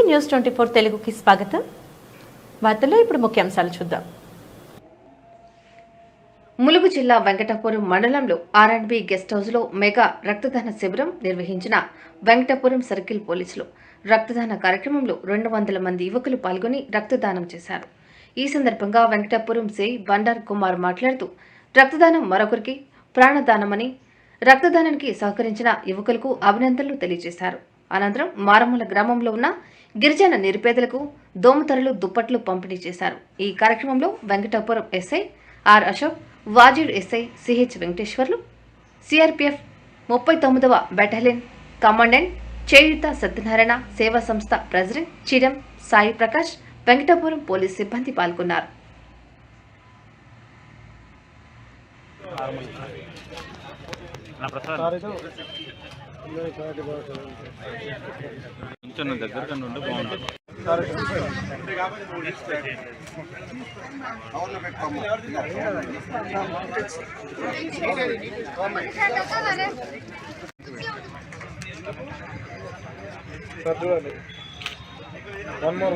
News 24 తెలుగుకి స్వాగతం. వార్తల్లో ఇప్పుడు ముఖ్యాంశాలు చూద్దాం. ములుగు జిల్లా వెంకటాపురం మండలంలో R&B గెస్ట్ హౌస్లో మెగా రక్తదాన శిబిరం నిర్వహించిన వెంకటాపురం సర్కిల్ పోలీసులు. రక్తదాన కార్యక్రమంలో 200 మంది యువకులు పాల్గొని రక్తదానం చేశారు. ఈ సందర్భంగా వెంకటాపురం సిఐ బండార్ కుమార్ మాట్లాడుతూ, రక్తదానం మరొకరికి ప్రాణదానమని, రక్తదానానికి సహకరించిన యువకులకు అభినందనలు తెలియజేశారు. అనంతరం మారమూల గ్రామంలో ఉన్న గిరిజన నిరుపేదలకు దోమతెరలు, దుప్పట్లు పంపిణీ చేశారు. ఈ కార్యక్రమంలో Venkatapuram SI R Ashok, Wazeed SI CH Venkateswarlu, CRPF 39వ బెటాలియన్ కమాండెంట్ చేయుత సత్యనారాయణ, సేవా సంస్థ ప్రెసిడెంట్ చిరం సాయి ప్రకాష్, వెంకటాపురం పోలీస్ సిబ్బంది పాల్గొన్నారు. దగ్గరగా నుండి బాగుంటుంది. One more.